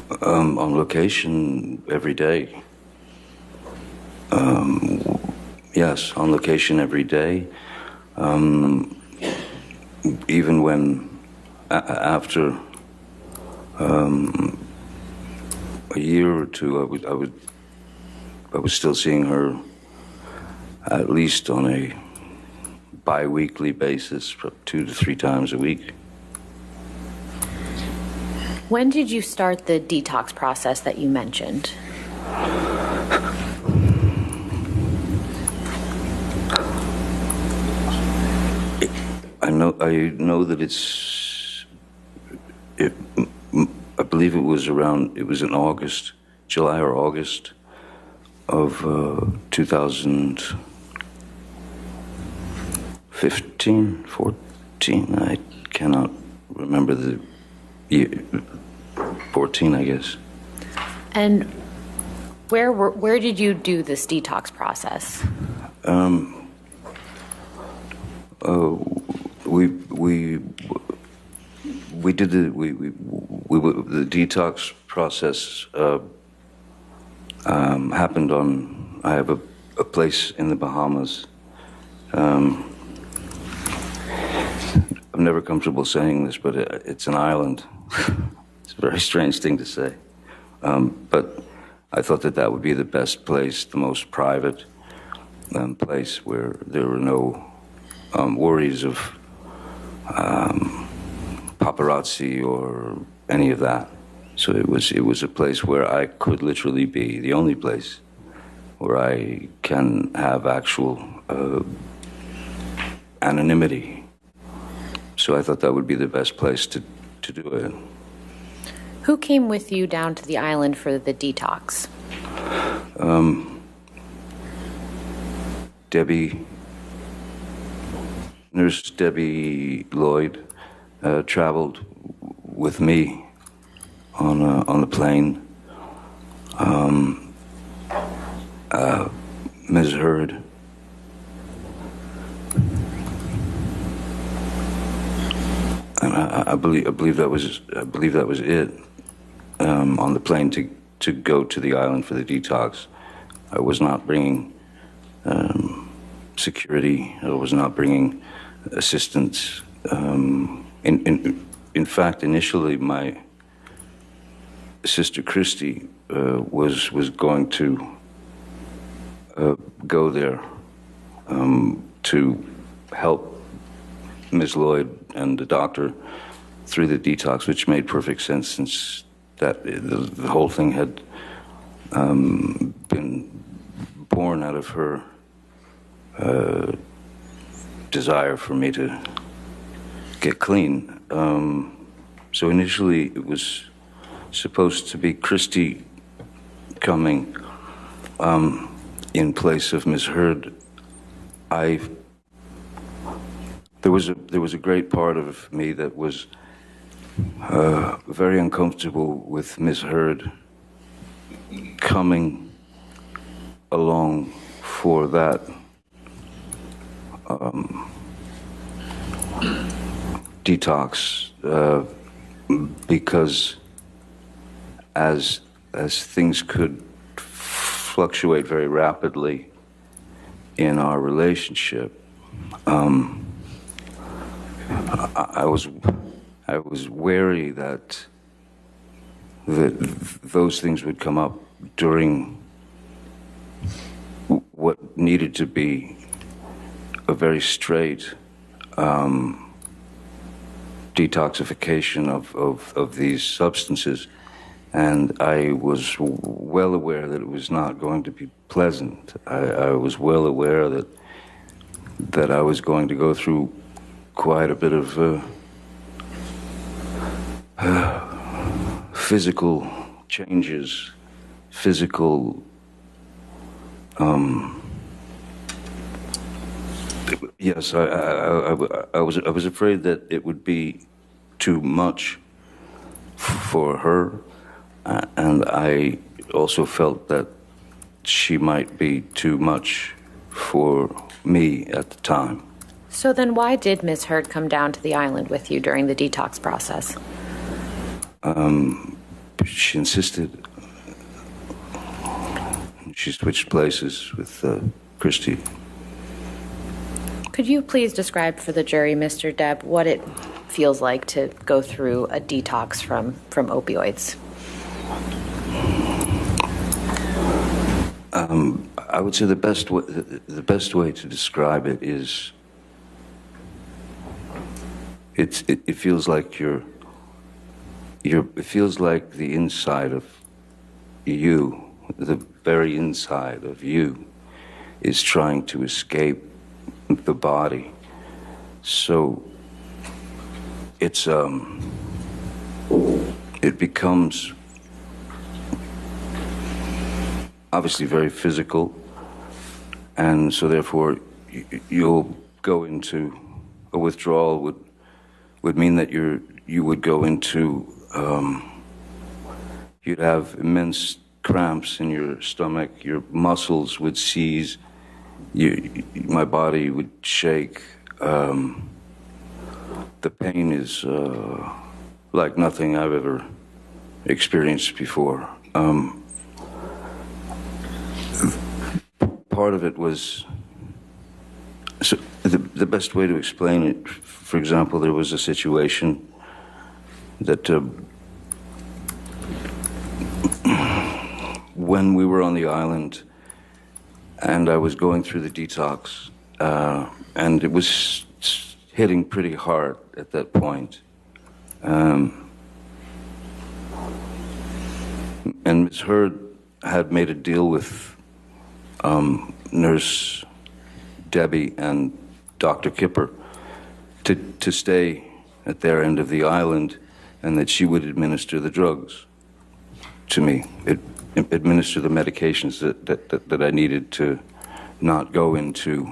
On location every day. Yes, on location every day. Even when, after a year or two, I was still seeing her at least on a bi-weekly basis, 2 to 3 times a week. When did you start the detox process that you mentioned? I know that I believe it was in August, July or August of 2015, 14. I cannot remember the year. 14, I guess. And where did you do this detox process? We did the detox process happened on. I have a place in the Bahamas. I'm never comfortable saying this, but it's an island. It's a very strange thing to say, but I thought that would be the best place, the most private place where there were no worries of paparazzi or any of that. So it was a place where I could literally be, the only place where I can have actual anonymity. So I thought that would be the best place to do it. Who came with you down to the island for the detox? Nurse Debbie Lloyd traveled with me on the plane. Ms. Hurd. And I believe that was it. On the plane to go to the island for the detox, I was not bringing security. I was not bringing assistance. In fact, initially, my sister Christy was going to go there to help Ms. Lloyd and the doctor through the detox, which made perfect sense since that the whole thing had been born out of her desire for me to get clean. So initially it was supposed to be Christy coming in place of Ms. Hurd. There was a great part of me that was very uncomfortable with Ms. Hurd coming along for that detox, because as things could fluctuate very rapidly in our relationship, I was wary that those things would come up during what needed to be a very straight detoxification of these substances, and I was well aware that it was not going to be pleasant. I was well aware that I was going to go through quite a bit of physical changes, physical. Yes, I was afraid that it would be too much for her, and I also felt that she might be too much for me at the time. So then why did Ms. Hurd come down to the island with you during the detox process? she insisted. She switched places with Christy. Could you please describe for the jury, Mr. Depp, what it feels like to go through a detox from opioids? I would say the best way to describe it is it feels like it feels like the inside of you, the very inside of you, is trying to escape the body. So it becomes obviously very physical, and so therefore you'll go into a withdrawal would mean that you would go into you'd have immense cramps in your stomach, your muscles would seize, my body would shake. The pain is like nothing I've ever experienced before. Part of it was, so the best way to explain it, for example, there was a situation that when we were on the island and I was going through the detox, and it was hitting pretty hard at that point. And Ms. Heard had made a deal with Nurse Debbie and Dr. Kipper to stay at their end of the island, and that she would administer the drugs to me, administer the medications that I needed to not go into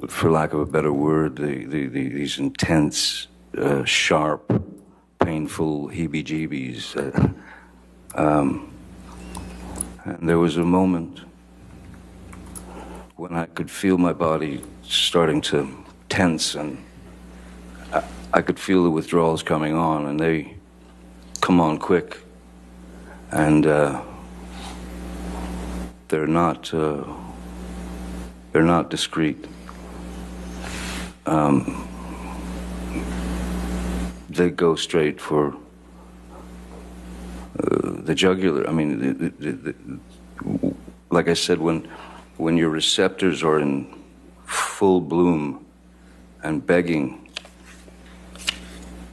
for lack of a better word, these intense, sharp, painful heebie-jeebies. And there was a moment when I could feel my body starting to tense, and I could feel the withdrawals coming on, and they come on quick, and they're not discreet. They go straight for the jugular. I mean, like I said, when your receptors are in full bloom and begging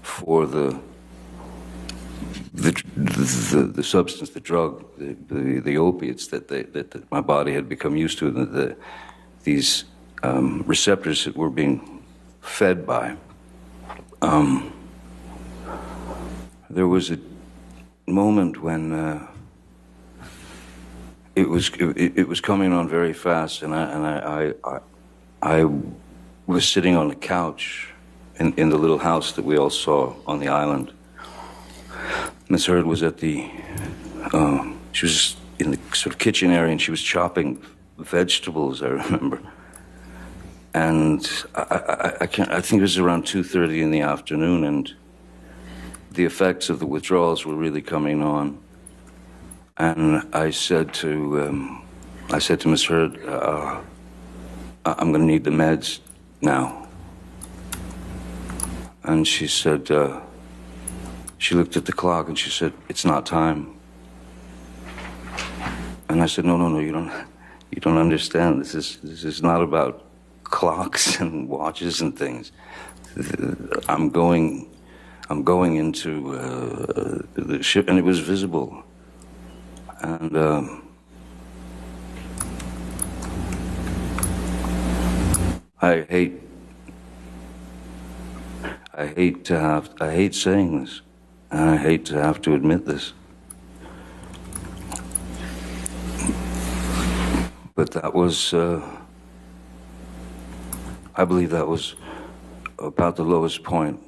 for the substance, the drug, the opiates that my body had become used to, these receptors that were being fed by. There was a moment when it was coming on very fast, and I was sitting on the couch in the little house that we all saw on the island. Miss Heard was at she was in the sort of kitchen area, and she was chopping vegetables, I remember. And I think it was around 2:30 in the afternoon, and the effects of the withdrawals were really coming on. And I said to Miss Heard, I'm going to need the meds now. And she said, she looked at the clock and she said, "It's not time." And I said, no, you don't understand. This is not about clocks and watches and things. I'm going into the ship, and it was visible. And I hate saying this, and I hate to have to admit this, but that was, I believe that was about the lowest point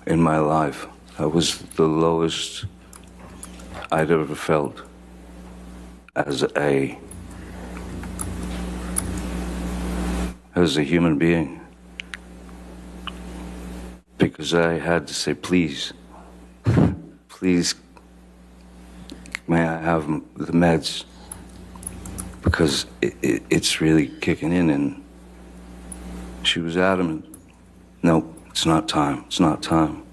in my life. That was the lowest I'd ever felt as a human being. because I had to say, please, please, may I have the meds? Because it's really kicking in. And she was adamant, no, it's not time, it's not time.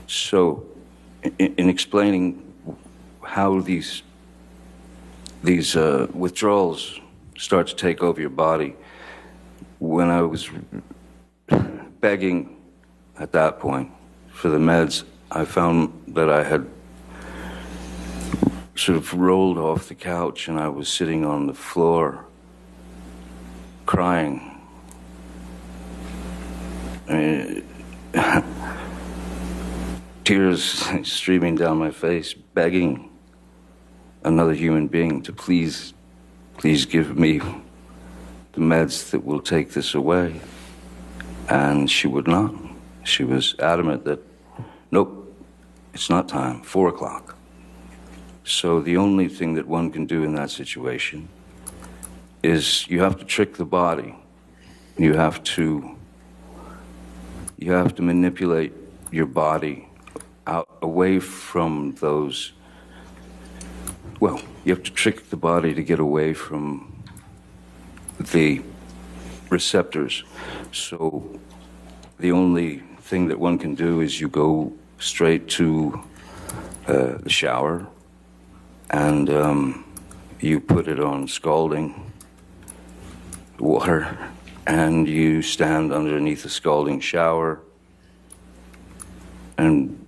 So in explaining how these withdrawals start to take over your body, when I was begging at that point for the meds, I found that I had sort of rolled off the couch and I was sitting on the floor crying. Tears streaming down my face, begging another human being to please give me the meds that will take this away. And she would not. She was adamant that, nope, it's not time, 4 o'clock. So the only thing that one can do in that situation is you have to trick the body. You have to manipulate your body out away from those. Well, you have to trick the body to get away from the receptors. So the only thing that one can do is you go straight to the shower and you put it on scalding water and you stand underneath the scalding shower and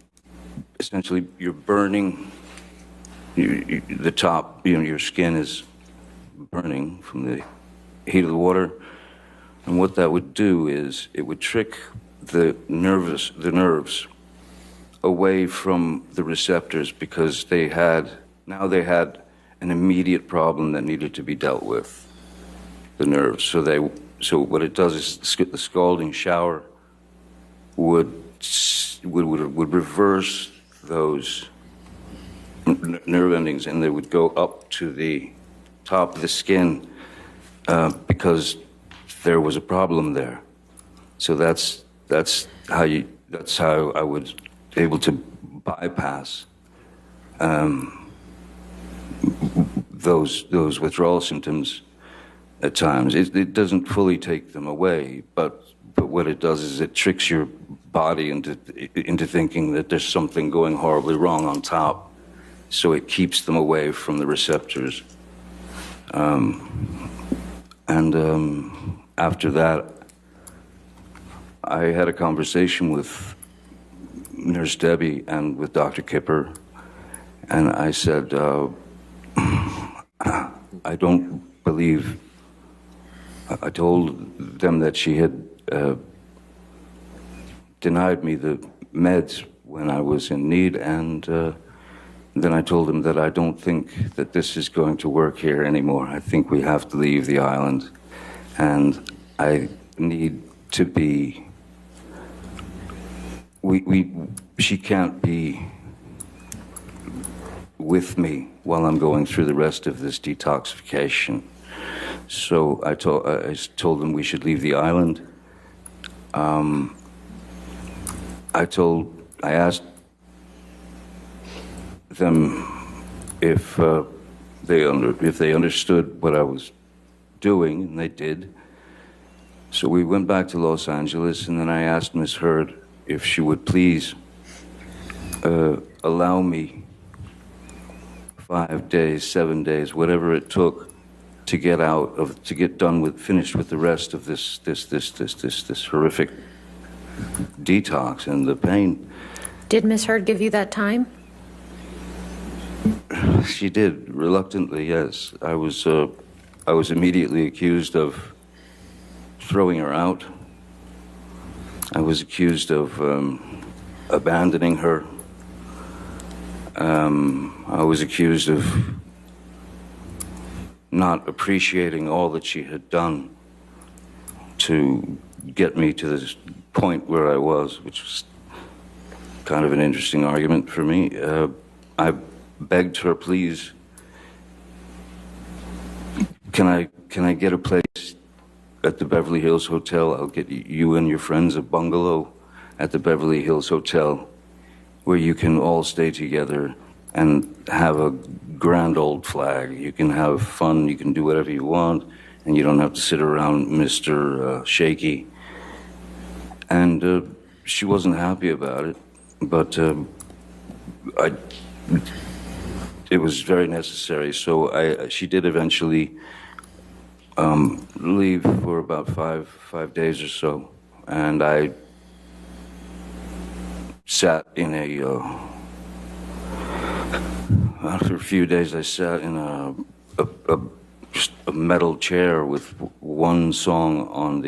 essentially you're burning the top, your skin is burning from the heat of the water. And what that would do is it would trick the nerves away from the receptors because they had an immediate problem that needed to be dealt with, the nerves. So what it does is the scalding shower would reverse those nerve endings, and they would go up to the top of the skin because there was a problem there. So that's how I was able to bypass those withdrawal symptoms at times. It doesn't fully take them away, but what it does is it tricks your body into thinking that there's something going horribly wrong on top. So it keeps them away from the receptors. After that, I had a conversation with Nurse Debbie and with Dr. Kipper, and I said, I don't believe, I told them that she had denied me the meds when I was in need, and then I told them that I don't think that this is going to work here anymore. I think we have to leave the island, and I need to be, she can't be with me while I'm going through the rest of this detoxification. So I told them we should leave the island. I asked them if they understood what I was doing, and they did. So we went back to Los Angeles, and then I asked Miss Heard if she would please allow me 5 days, 7 days, whatever it took to finished with the rest of this horrific detox and the pain. Did Miss Heard give you that time? She did, reluctantly, yes. I was immediately accused of throwing her out. I was accused of abandoning her. I was accused of not appreciating all that she had done to get me to this point where I was, which was kind of an interesting argument for me. I begged her, please, can I get a place at the Beverly Hills Hotel? I'll get you and your friends a bungalow, at the Beverly Hills Hotel, where you can all stay together and have a grand old flag. You can have fun, you can do whatever you want, and you don't have to sit around Mr. Shaky. And she wasn't happy about it, but it was very necessary. So she did eventually leave for about five days or so, and I sat in after a few days, I sat in just a metal chair with one song on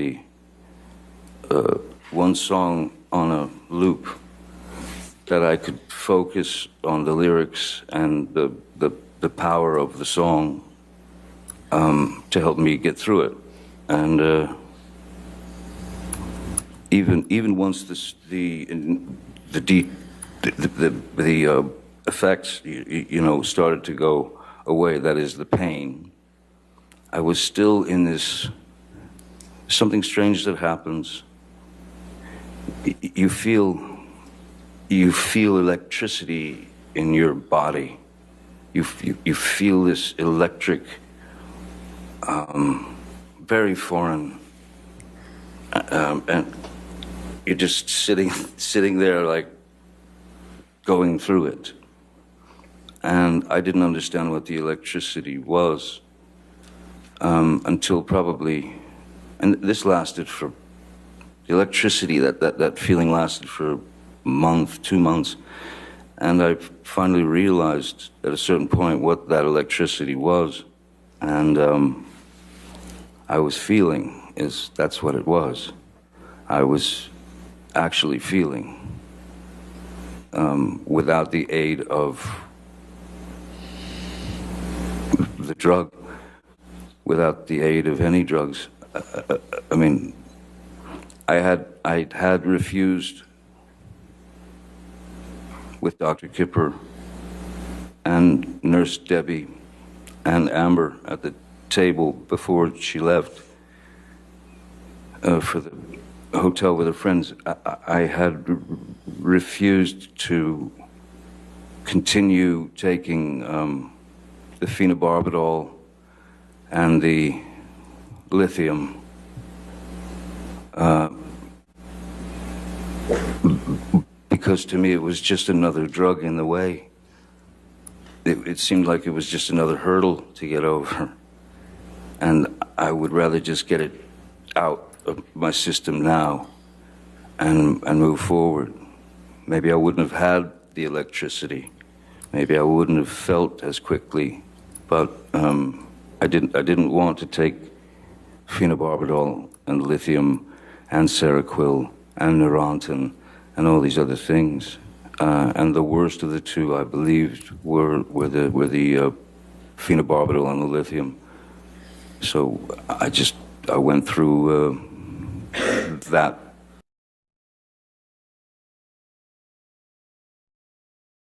a loop that I could focus on the lyrics and the power of the song to help me get through it. And even once the effects, started to go away, that is the pain, I was still in this, something strange that happens. You feel electricity in your body. You feel this electric, very foreign, and you're just sitting there like going through it. And I didn't understand what the electricity was until probably, and this lasted for, the electricity, that feeling lasted for a month, 2 months. And I finally realized at a certain point what that electricity was. And I was feeling, that's what it was. I was actually feeling without the aid of the drug, without the aid of any drugs. I mean, I had refused with Dr. Kipper and Nurse Debbie and Amber at the table before she left for the hotel with her friends. I had refused to continue taking the phenobarbital and the lithium because to me it was just another drug in the way. It seemed like it was just another hurdle to get over. And I would rather just get it out of my system now and move forward. Maybe I wouldn't have had the electricity. Maybe I wouldn't have felt as quickly. But I didn't want to take phenobarbital and lithium and Seroquel and Neurontin and all these other things. And the worst of the two, I believed, were the phenobarbital and the lithium. So I went through that